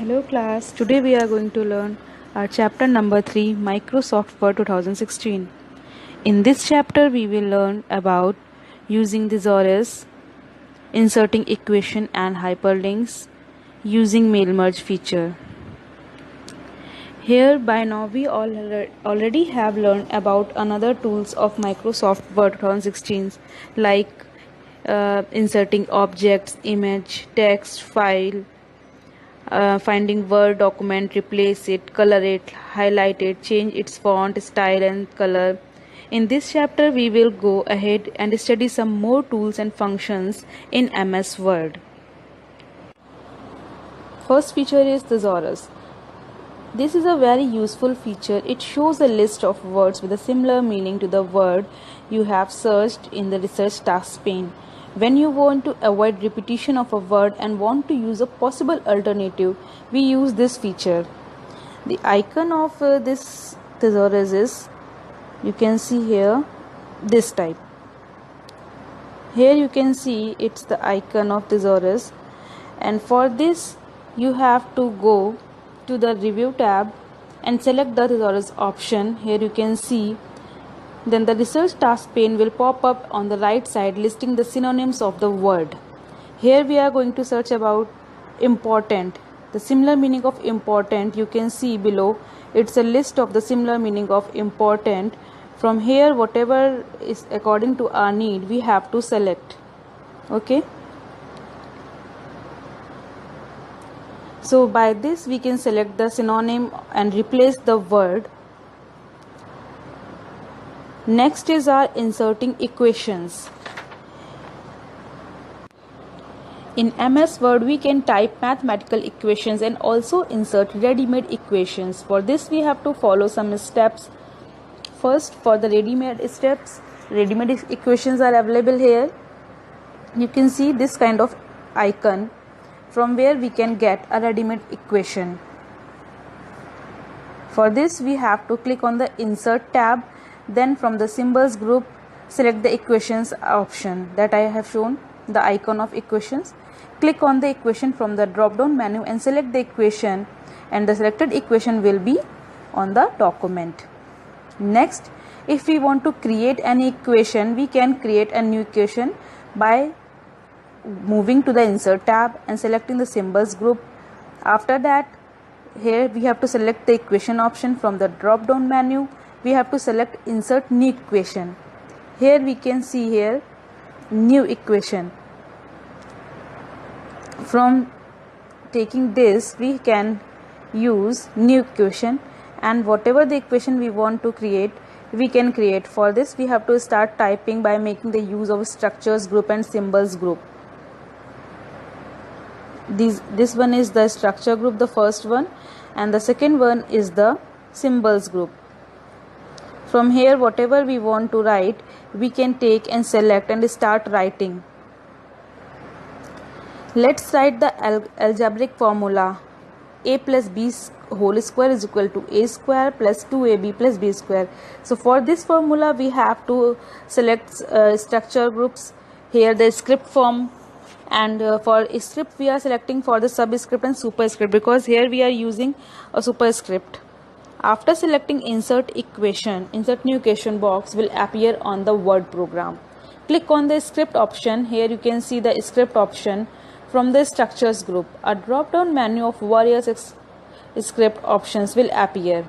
Hello class, today we are going to learn our chapter number 3 Microsoft Word 2016. In this chapter we will learn about using thesaurus, inserting equation and hyperlinks, using mail merge feature. Here by now we already have learned about another tools of Microsoft Word 2016 like inserting objects, image, text, file, finding Word document, replace it, color it, highlight it, change its font, style and color. In this chapter we will go ahead and study some more tools and functions in MS Word. First feature is thesaurus. This is a very useful feature. It shows a list of words with a similar meaning to the word you have searched in the research task pane. When you want to avoid repetition of a word and want to use a possible alternative, we use this feature. The icon of this thesaurus is, you can see here, this type. Here you can see it's the icon of thesaurus, and for this you have to go to the review tab and select the thesaurus option. Here you can see, then the research task pane will pop up on the right side listing the synonyms of the word. Here we are going to search about important. The similar meaning of important you can see below. It's a list of the similar meaning of important. From here whatever is according to our need we have to select. Okay. So by this we can select the synonym and replace the word. Next is our inserting equations. In MS Word we can type mathematical equations and also insert ready-made equations. For this we have to follow some steps. First, for the ready-made steps, ready-made equations are available here. You can see this kind of icon from where we can get a ready-made equation. For this we have to click on the insert tab, then from the symbols group select the equations option that I have shown, the icon of equations. Click on the equation from the drop down menu and select the equation, and the selected equation will be on the document. Next, if we want to create an equation, we can create a new equation by moving to the insert tab and selecting the symbols group. After that, here we have to select the equation option from the drop down menu. We have to select insert new equation. Here we can see here new equation. From taking this we can use new equation, and whatever the equation we want to create we can create. For this we have to start typing by making the use of structures group and symbols group. This one is the structure group, the first one, and the second one is the symbols group. From here whatever we want to write we can take and select and start writing. Let's write the algebraic formula. A plus b whole square is equal to a square plus 2ab plus b square. So for this formula we have to select structure groups. Here the script form, and for script we are selecting for the subscript and superscript because here we are using a superscript. After selecting insert equation, insert new equation box will appear on the Word program. Click on the script option. Here you can see the script option. From the structures group, a drop down menu of various script options will appear.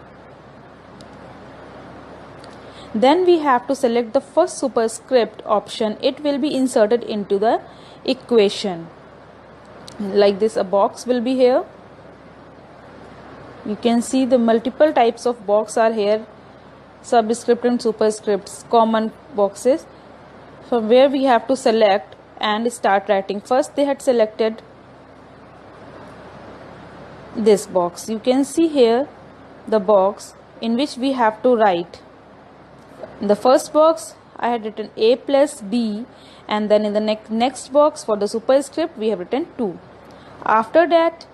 Then we have to select the first superscript option. It will be inserted into the equation. Like this, a box will be here. You can see the multiple types of box are here, subscript and superscripts, common boxes, from where we have to select and start writing. First they had selected this box. You can see here the box in which we have to write. In the first box I had written a plus b, and then in the next box for the superscript we have written 2. After that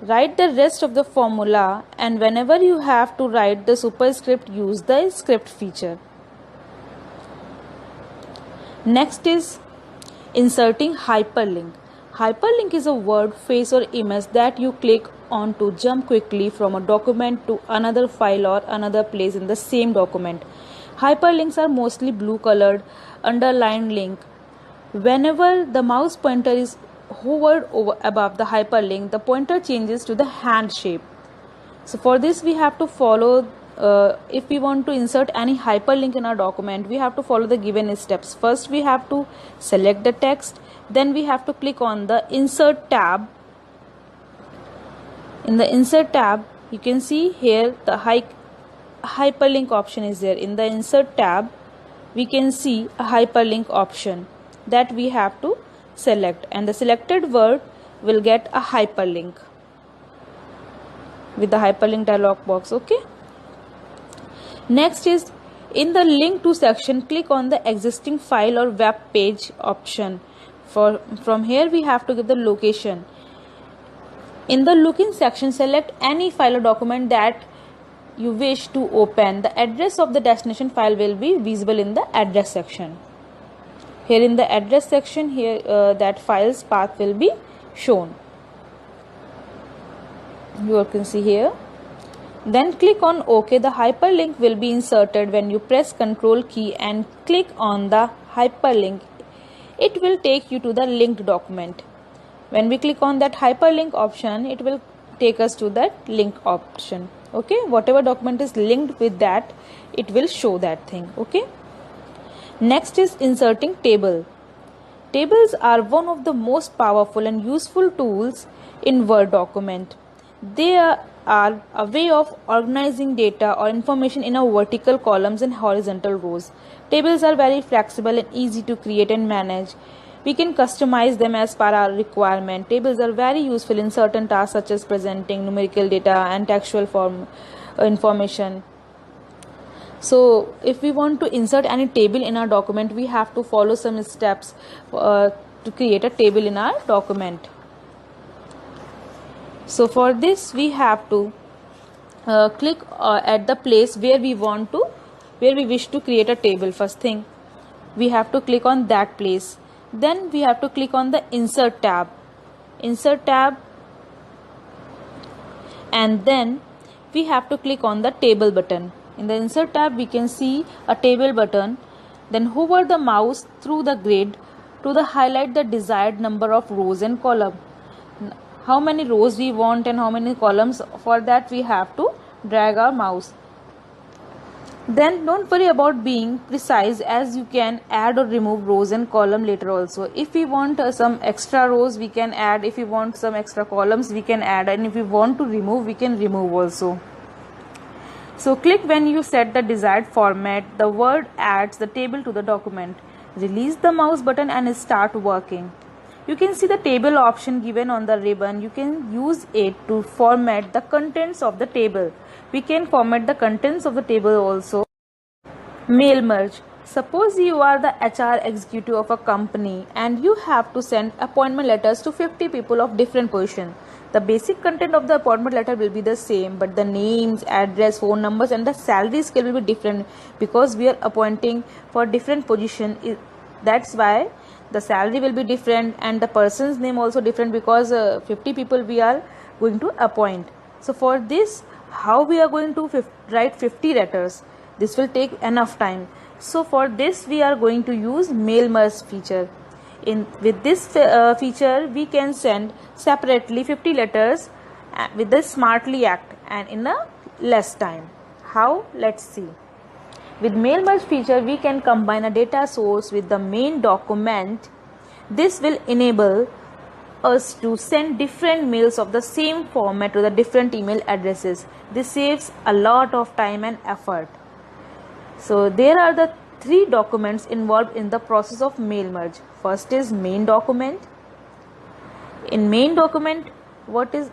write the rest of the formula, and whenever you have to write the superscript use the script feature. Next is inserting hyperlink. Hyperlink is a word, phrase or image that you click on to jump quickly from a document to another file or another place in the same document. Hyperlinks are mostly blue colored underlined link. Whenever the mouse pointer is hovered above the hyperlink, the pointer changes to the hand shape. So for this we have to follow, if we want to insert any hyperlink in our document, we have to follow the given steps. First we have to select the text, then we have to click on the insert tab. In the insert tab, you can see here the hyperlink option is there. In the insert tab, we can see a hyperlink option that we have to select, and the selected word will get a hyperlink with the hyperlink dialog box. Okay. Next is in the link to section, click on the existing file or web page option. From here we have to give the location. In the looking section, select any file or document that you wish to open. The address of the destination file will be visible in the address section. Here in the address section, here that file's path will be shown. You can see here. Then click on OK. The hyperlink will be inserted when you press Ctrl key and click on the hyperlink. It will take you to the linked document. When we click on that hyperlink option, it will take us to that link option. Okay, whatever document is linked with that, it will show that thing. Okay. Next is inserting table. Tables are one of the most powerful and useful tools in Word document. They are a way of organizing data or information in a vertical columns and horizontal rows. Tables are very flexible and easy to create and manage. We can customize them as per our requirement. Tables are very useful in certain tasks such as presenting numerical data and textual form information. So if we want to insert any table in our document, we have to follow some steps to create a table in our document. So for this we have to click at the place where we wish to create a table. First thing, we have to click on that place. Then we have to click on the insert tab. And then we have to click on the table button. In the insert tab, we can see a table button. Then hover the mouse through the grid to highlight the desired number of rows and columns. How many rows we want and how many columns, for that we have to drag our mouse. Then don't worry about being precise, as you can add or remove rows and column later also. If we want some extra rows, we can add. If we want some extra columns, we can add, and if we want to remove, we can remove also. So click when you set the desired format. The Word adds the table to the document. Release the mouse button and start working. You can see the table option given on the ribbon. You can use it to format the contents of the table. We can format the contents of the table also. Mail merge. Suppose you are the HR executive of a company and you have to send appointment letters to 50 people of different positions. The basic content of the appointment letter will be the same, but the names, address, phone numbers and the salary scale will be different because we are appointing for different position. That's why the salary will be different and the person's name also different, because 50 people we are going to appoint. So for this, how we are going to write 50 letters? This will take enough time. So for this we are going to use mail merge feature. With this feature, we can send separately 50 letters with the Smartly Act and in a less time. How? Let's see. With mail merge feature, we can combine a data source with the main document. This will enable us to send different mails of the same format to the different email addresses. This saves a lot of time and effort. So there are the 3 documents involved in the process of mail merge. First is main document. In main document, what is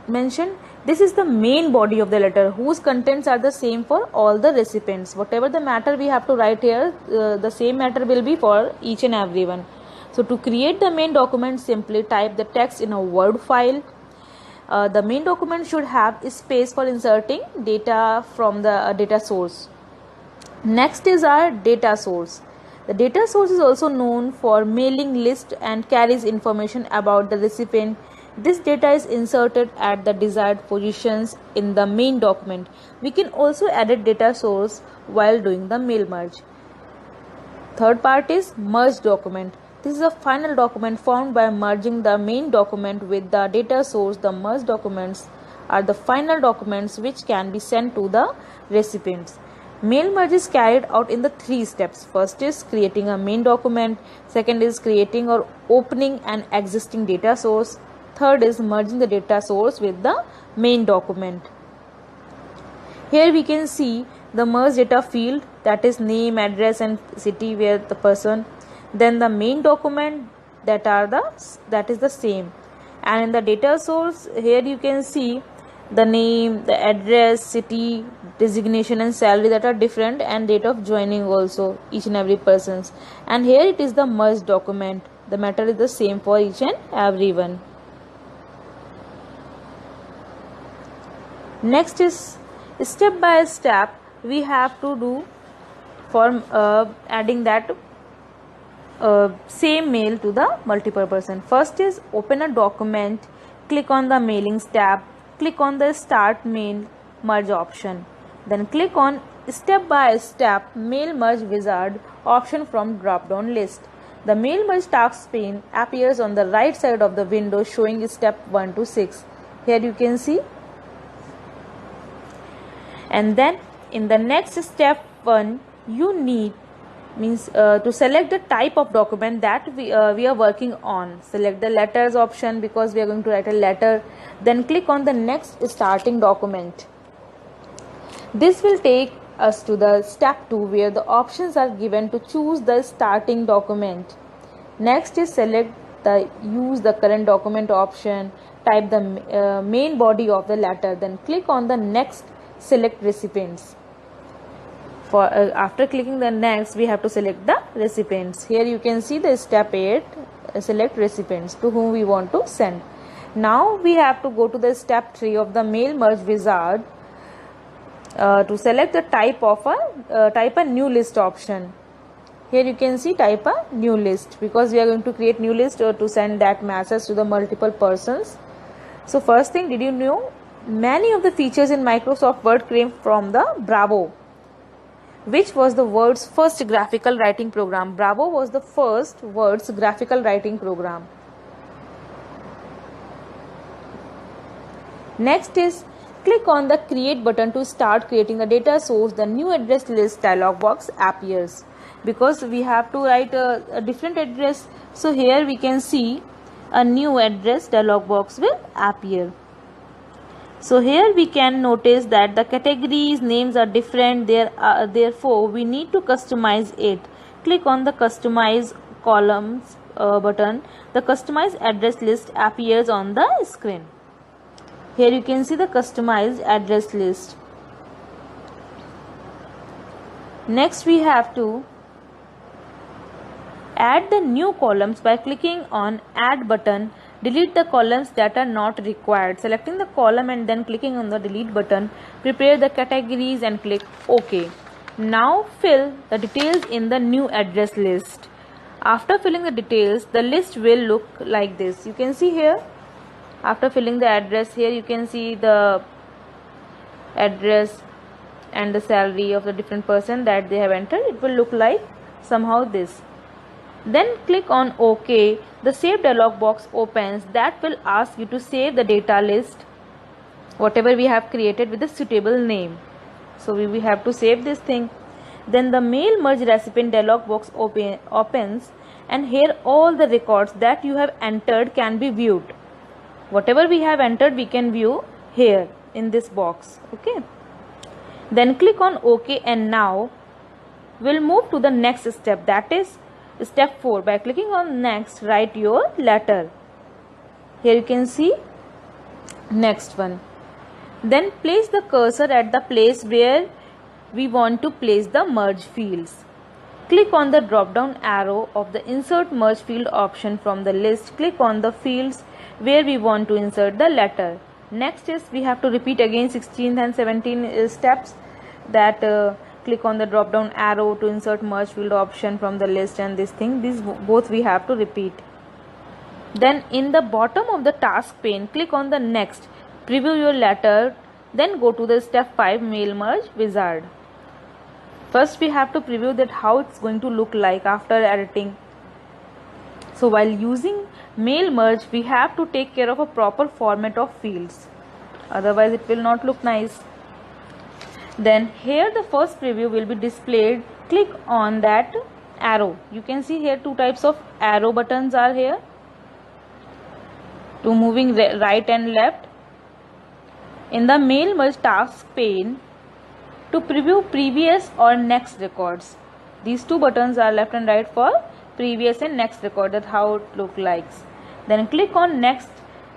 mentioned? This is the main body of the letter whose contents are the same for all the recipients. Whatever the matter we have to write here, the same matter will be for each and every one. So to create the main document, simply type the text in a Word file. The main document should have space for inserting data from the data source. Next is our data source. The data source is also known for mailing list and carries information about the recipient. This data is inserted at the desired positions in the main document. We can also edit data source while doing the mail merge. Third part is merge document. This is a final document formed by merging the main document with the data source. The merged documents are the final documents which can be sent to the recipients. Mail merge is carried out in the 3 steps. First is creating a main document. Second is creating or opening an existing data source. Third is merging the data source with the main document. Here we can see the merge data field, that is name, address and city where the person. Then the main document, that is the same. And in the data source, here you can see the name, the address, city, designation and salary that are different, and date of joining also each and every person's. And here it is the merged document. The matter is the same for each and every one. Next is step by step we have to do for adding that same mail to the multiple person. First is open a document, click on the mailings tab, click on the start mail merge option, then click on step by step mail merge wizard option from drop down list. The mail merge task pane appears on the right side of the window showing step 1 to 6. Here you can see. And then in the next step 1 you need to select the type of document that we are working on. Select the letters option because we are going to write a letter. Then click on the next starting document. This will take us to the step 2 where the options are given to choose the starting document. Next is select the use the current document option, type the main body of the letter, then click on the next, select recipients. For after clicking the next we have to select the recipients. Here you can see the step 8, select recipients to whom we want to send. Now we have to go to the step 3 of the mail merge wizard to select the type a new list option. Here you can see type a new list because we are going to create new list to send that message to the multiple persons. So first thing, did you know many of the features in Microsoft Word came from the Bravo, which was the Word's first graphical writing program. Bravo was the first Word's graphical writing program. Next is click on the create button to start creating the data source. The new address list dialog box appears because we have to write a different address. So here we can see a new address dialog box will appear. So here we can notice that the categories names are different. Therefore we need to customize it. Click on the customize columns button. The customized address list appears on the screen. Here you can see the customized address list. Next we have to add the new columns by clicking on add button. Delete the columns that are not required. Selecting the column and then clicking on the delete button. Prepare the categories and click OK. Now fill the details in the new address list. After filling the details, the list will look like this. You can see here. After filling the address, here you can see the address and the salary of the different person that they have entered. It will look like somehow this. Then click on OK. The save dialog box opens. That will ask you to save the data list, whatever we have created, with a suitable name. So we have to save this thing. Then the mail merge recipient dialog box opens, and here all the records that you have entered can be viewed. Whatever we have entered we can view here in this box. Okay. Then click on OK, and now we'll move to the next step, that is step 4. By clicking on next, write your letter. Here you can see next one. Then place the cursor at the place where we want to place the merge fields. Click on the drop down arrow of the insert merge field option from the list. Click on the fields where we want to insert the letter. Next is we have to repeat again 16th and 17th steps, that click on the drop down arrow to insert merge field option from the list, and this thing, these both we have to repeat. Then in the bottom of the task pane, click on the next, preview your letter, then go to the step 5 mail merge wizard. First we have to preview that how it's going to look like after editing. So while using mail merge, we have to take care of a proper format of fields, otherwise it will not look nice. Then here the first preview will be displayed. Click on that arrow. You can see here two types of arrow buttons are here, to moving right and left. In the mail merge task pane, to preview previous or next records, these two buttons are left and right for previous and next record, that's how it looks like. Then click on next,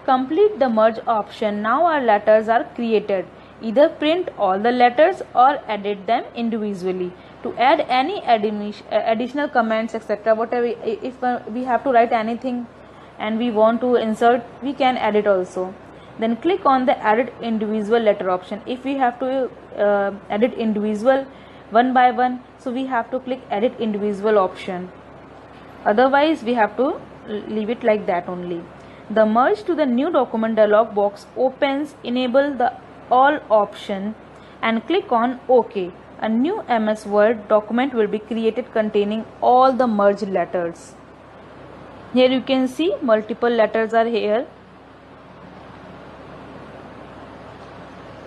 complete the merge option. Now our letters are created. Either print all the letters or edit them individually. To add any additional comments, etc., whatever, if we have to write anything and we want to insert, we can edit also. Then click on the edit individual letter option. If we have to edit individual one by one, so we have to click edit individual option, otherwise we have to leave it like that only. The merge to the new document dialog box opens. Enable the all option and click on OK. A new MS Word document will be created containing all the merged letters. Here you can see multiple letters are here.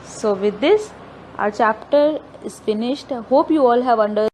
So with this, our chapter is finished. I hope you all have understood.